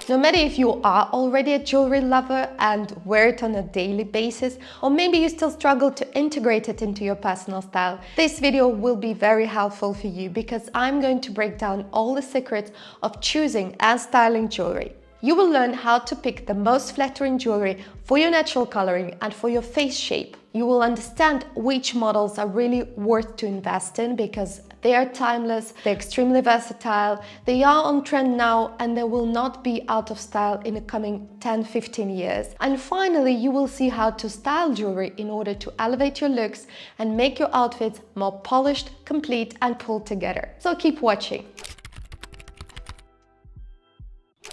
No matter if you are already a jewelry lover and wear it on a daily basis, or maybe you still struggle to integrate it into your personal style, this video will be very helpful for you because I'm going to break down all the secrets of choosing and styling jewelry. You will learn how to pick the most flattering jewelry for your natural coloring and for your face shape. You will understand which models are really worth to invest in because they are timeless, they're extremely versatile, they are on trend now, and they will not be out of style in the coming 10-15 years. And finally, you will see how to style jewelry in order to elevate your looks and make your outfits more polished, complete, and pulled together. So keep watching.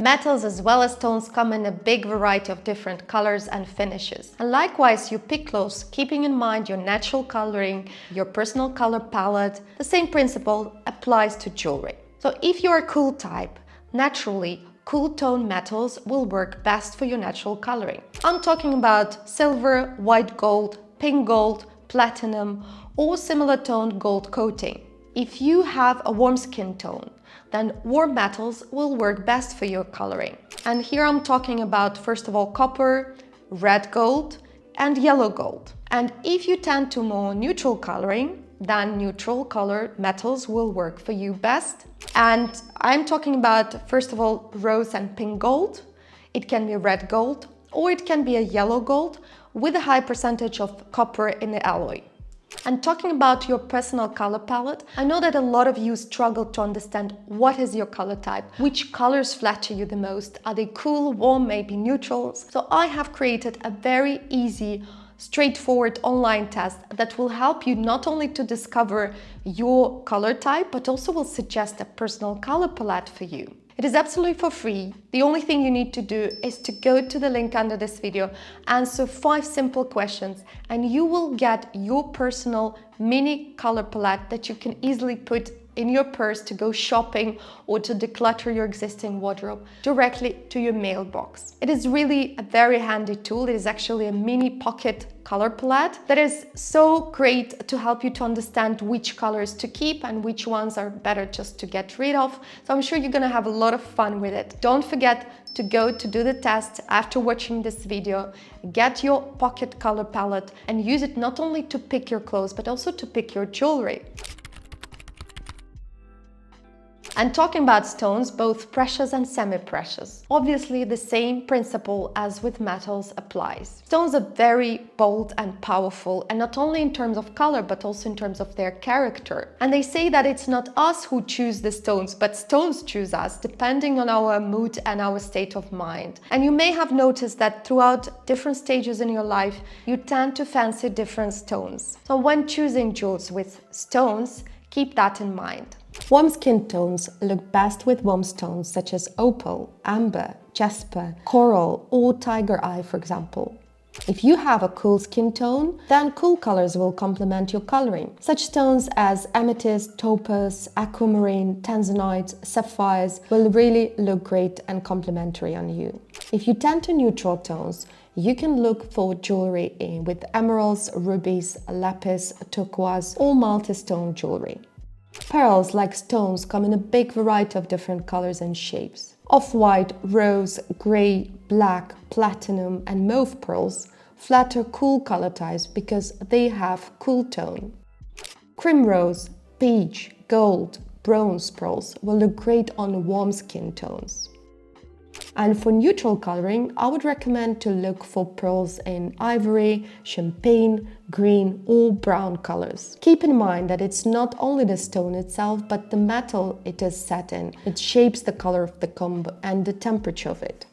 Metals as well as stones come in a big variety of different colors and finishes. And likewise, you pick clothes keeping in mind your natural coloring, your personal color palette. The same principle applies to jewelry. So if you're a cool type, naturally, cool tone metals will work best for your natural coloring. I'm talking about silver, white gold, pink gold, platinum, or similar toned gold coating. If you have a warm skin tone, then warm metals will work best for your coloring. And here I'm talking about, first of all, copper, red gold, and yellow gold. And if you tend to more neutral coloring, then neutral colored metals will work for you best. And I'm talking about, first of all, rose and pink gold. It can be red gold, or it can be a yellow gold with a high percentage of copper in the alloy. And talking about your personal color palette, I know that a lot of you struggle to understand what is your color type, which colors flatter you the most, are they cool, warm, maybe neutrals? So I have created a very easy, straightforward online test that will help you not only to discover your color type, but also will suggest a personal color palette for you. It is absolutely for free. The only thing you need to do is to go to the link under this video, answer 5 simple questions, and you will get your personal mini color palette that you can easily put in your purse to go shopping or to declutter your existing wardrobe directly to your mailbox. It is really a very handy tool. It is actually a mini pocket color palette that is so great to help you to understand which colors to keep and which ones are better just to get rid of. So I'm sure you're gonna have a lot of fun with it. Don't forget to go to do the test after watching this video. Get your pocket color palette and use it not only to pick your clothes, but also to pick your jewelry. And talking about stones, both precious and semi-precious, obviously the same principle as with metals applies. Stones are very bold and powerful, and not only in terms of color, but also in terms of their character. And they say that it's not us who choose the stones, but stones choose us, depending on our mood and our state of mind. And you may have noticed that throughout different stages in your life, you tend to fancy different stones. So when choosing jewels with stones, keep that in mind. Warm skin tones look best with warm stones such as opal, amber, jasper, coral, or tiger eye, for example. If you have a cool skin tone, then cool colors will complement your coloring. Such stones as amethyst, topaz, aquamarine, tanzanite, sapphires will really look great and complementary on you. If you tend to neutral tones, you can look for jewelry with emeralds, rubies, lapis, turquoise, or multi-stone jewelry. Pearls, like stones, come in a big variety of different colors and shapes. Off-white, rose, grey, black, platinum, and mauve pearls flatter cool color types because they have cool tone. Cream rose, peach, gold, bronze pearls will look great on warm skin tones. And for neutral coloring, I would recommend to look for pearls in ivory, champagne, green, or brown colors. Keep in mind that it's not only the stone itself, but the metal it is set in. It shapes the color of the comb and the temperature of it.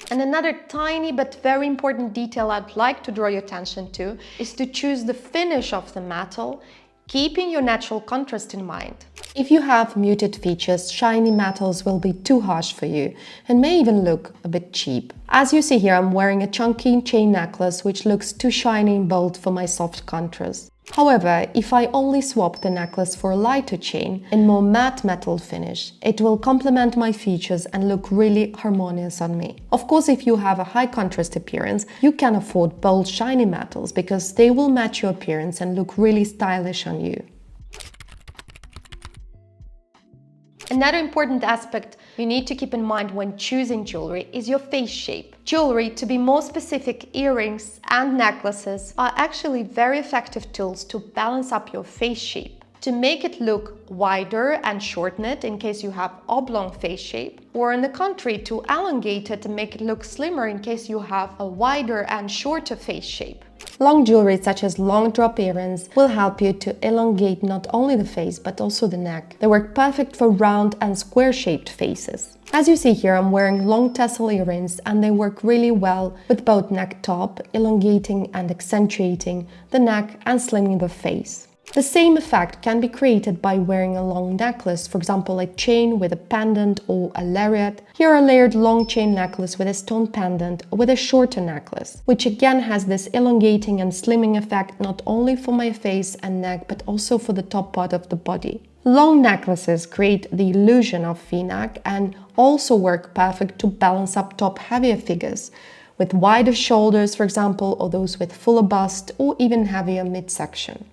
And another tiny but very important detail I'd like to draw your attention to is to choose the finish of the metal, keeping your natural contrast in mind. If you have muted features, shiny metals will be too harsh for you and may even look a bit cheap. As you see here, I'm wearing a chunky chain necklace which looks too shiny and bold for my soft contrast. However, if I only swap the necklace for a lighter chain and more matte metal finish, it will complement my features and look really harmonious on me. Of course, if you have a high contrast appearance, you can afford bold shiny metals because they will match your appearance and look really stylish on you. Another important aspect you need to keep in mind when choosing jewelry is your face shape. Jewelry, to be more specific, earrings and necklaces are actually very effective tools to balance up your face shape, to make it look wider and shorten it in case you have oblong face shape, or on the contrary, to elongate it and make it look slimmer in case you have a wider and shorter face shape. Long jewelry such as long drop earrings will help you to elongate not only the face but also the neck. They work perfect for round and square shaped faces. As you see here, I'm wearing long tassel earrings and they work really well with both neck top, elongating and accentuating the neck and slimming the face. The same effect can be created by wearing a long necklace, for example a chain with a pendant or a lariat. Here a layered long chain necklace with a stone pendant with a shorter necklace, which again has this elongating and slimming effect not only for my face and neck but also for the top part of the body. Long necklaces create the illusion of V-neck and also work perfect to balance up top heavier figures with wider shoulders, for example, or those with fuller bust or even heavier midsection.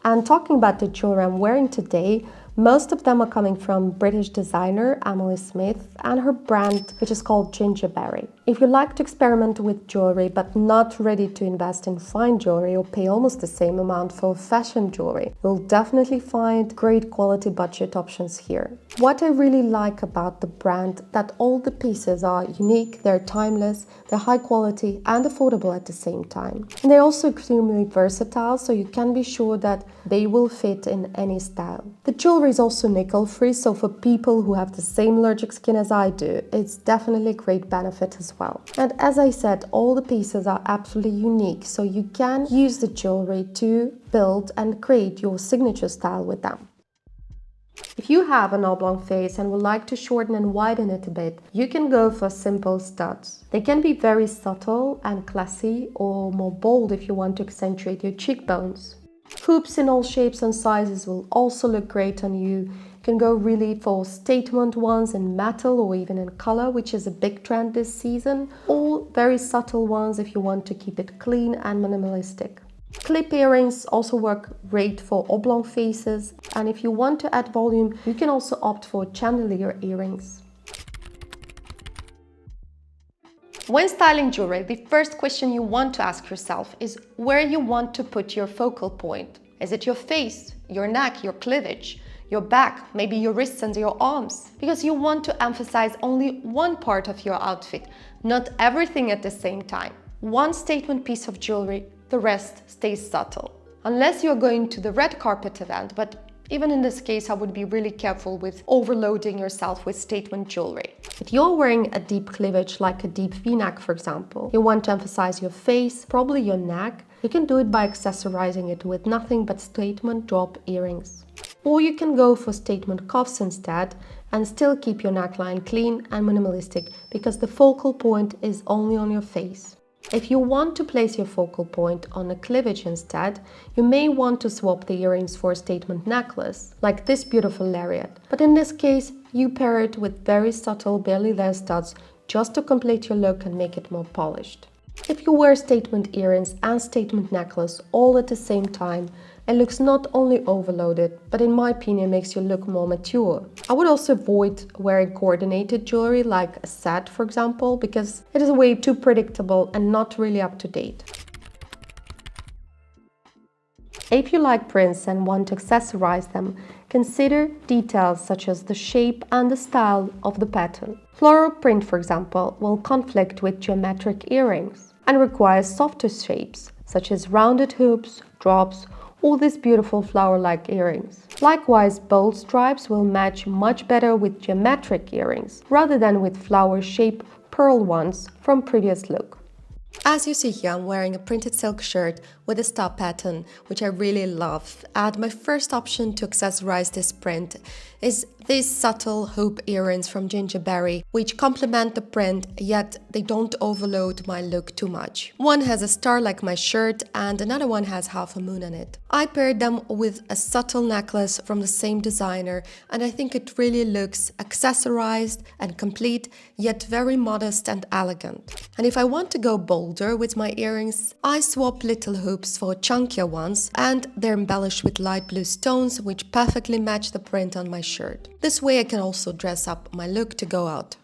And talking about the jewelry I'm wearing today, most of them are coming from British designer Emily Smith and her brand, which is called Gingerberry. If you like to experiment with jewelry but not ready to invest in fine jewelry or pay almost the same amount for fashion jewelry, you'll definitely find great quality budget options here. What I really like about the brand that all the pieces are unique, they're timeless, they're high quality and affordable at the same time. And they're also extremely versatile, so you can be sure that they will fit in any style. The jewelry is also nickel free, so for people who have the same allergic skin as I do, it's definitely a great benefit as well. And as I said, all the pieces are absolutely unique, so you can use the jewelry to build and create your signature style with them. If you have an oblong face and would like to shorten and widen it a bit, you can go for simple studs. They can be very subtle and classy, or more bold if you want to accentuate your cheekbones. Hoops in all shapes and sizes will also look great on you. You can go really for statement ones in metal or even in color, which is a big trend this season, or very subtle ones if you want to keep it clean and minimalistic. Clip earrings also work great for oblong faces, and if you want to add volume, you can also opt for chandelier earrings. When styling jewelry, the first question you want to ask yourself is where you want to put your focal point. Is it your face, your neck, your cleavage, your back, maybe your wrists and your arms? Because you want to emphasize only one part of your outfit, not everything at the same time. One statement piece of jewelry, the rest stays subtle. Unless you're going to the red carpet event, but even in this case, I would be really careful with overloading yourself with statement jewelry. If you're wearing a deep cleavage, like a deep V-neck, for example, you want to emphasize your face, probably your neck, you can do it by accessorizing it with nothing but statement drop earrings. Or you can go for statement cuffs instead and still keep your neckline clean and minimalistic because the focal point is only on your face. If you want to place your focal point on a cleavage instead, you may want to swap the earrings for a statement necklace, like this beautiful lariat. But in this case, you pair it with very subtle, barely there studs just to complete your look and make it more polished. If you wear statement earrings and statement necklace all at the same time, it looks not only overloaded, but in my opinion makes you look more mature. I would also avoid wearing coordinated jewelry like a set, for example, because it is way too predictable and not really up to date. If you like prints and want to accessorize them, consider details such as the shape and the style of the pattern. Floral print, for example, will conflict with geometric earrings and requires softer shapes, such as rounded hoops, drops, or these beautiful flower-like earrings. Likewise, bold stripes will match much better with geometric earrings, rather than with flower-shaped pearl ones from previous look. As you see here, I'm wearing a printed silk shirt with a star pattern, which I really love. And my first option to accessorize this print is these subtle hoop earrings from Gingerberry, which complement the print, yet they don't overload my look too much. One has a star like my shirt and another one has half a moon on it. I paired them with a subtle necklace from the same designer, and I think it really looks accessorized and complete, yet very modest and elegant. And if I want to go bolder with my earrings, I swap little hoops for chunkier ones, and they're embellished with light blue stones which perfectly match the print on my shirt. This way I can also dress up my look to go out.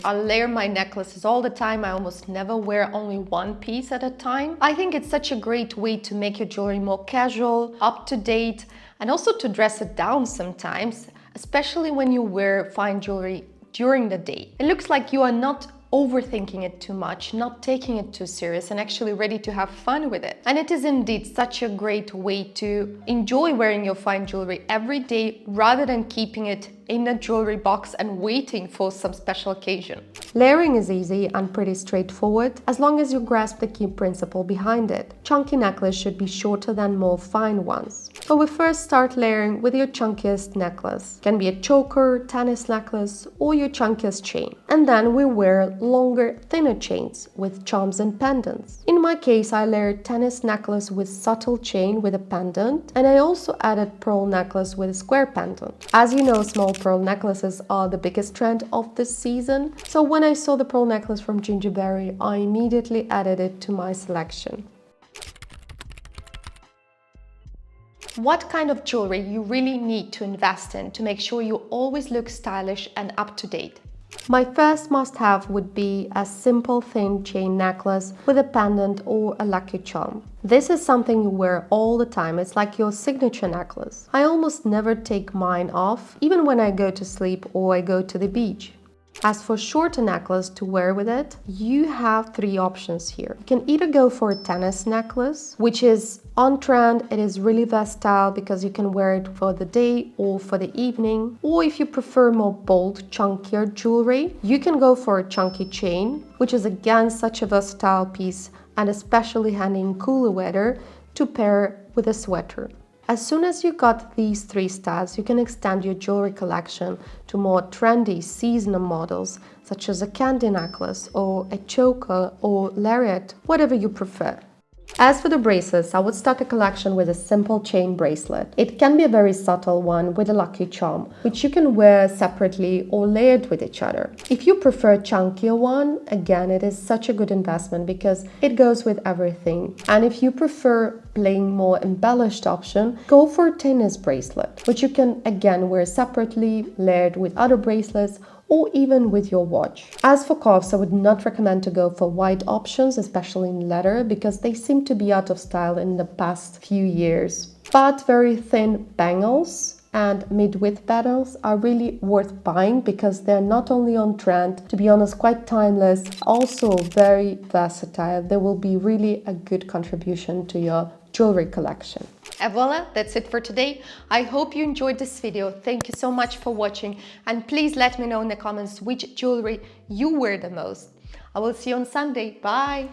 I layer my necklaces all the time. I almost never wear only one piece at a time. I think it's such a great way to make your jewelry more casual, up to date, and also to dress it down sometimes, especially when you wear fine jewelry during the day. It looks like you are not overthinking it too much, not taking it too serious, and actually ready to have fun with it. And it is indeed such a great way to enjoy wearing your fine jewelry every day rather than keeping it in a jewelry box and waiting for some special occasion. Layering is easy and pretty straightforward as long as you grasp the key principle behind it. Chunky necklace should be shorter than more fine ones. So we first start layering with your chunkiest necklace. It can be a choker, tennis necklace, or your chunkiest chain. And then we wear longer, thinner chains with charms and pendants. In my case, I layered tennis necklace with subtle chain with a pendant, and I also added pearl necklace with a square pendant. As you know, small pearl necklaces are the biggest trend of this season, so when I saw the pearl necklace from Jewellery, I immediately added it to my selection. What kind of jewelry you really need to invest in to make sure you always look stylish and up to date? My first must-have would be a simple thin chain necklace with a pendant or a lucky charm. This is something you wear all the time. It's like your signature necklace. I almost never take mine off, even when I go to sleep or I go to the beach. As for shorter necklace to wear with it, you have three options here. You can either go for a tennis necklace, which is on trend. It is really versatile because you can wear it for the day or for the evening. Or if you prefer more bold, chunkier jewelry, you can go for a chunky chain, which is again such a versatile piece and especially handy in cooler weather to pair with a sweater. As soon as you got these three styles, you can extend your jewelry collection to more trendy seasonal models, such as a candy necklace or a choker or lariat, whatever you prefer. As for the bracelets, I would start a collection with a simple chain bracelet. It can be a very subtle one with a lucky charm, which you can wear separately or layered with each other. If you prefer a chunkier one, again, it is such a good investment because it goes with everything. And if you prefer plain, more embellished option, go for a tennis bracelet, which you can again wear separately, layered with other bracelets, or even with your watch. As for cuffs, I would not recommend to go for white options, especially in leather, because they seem to be out of style in the past few years. But very thin bangles and mid-width bangles are really worth buying because they're not only on trend, to be honest, quite timeless, also very versatile. They will be really a good contribution to your jewelry collection. And voila, that's it for today. I hope you enjoyed this video. Thank you so much for watching, and please let me know in the comments which jewelry you wear the most. I will see you on Sunday. Bye!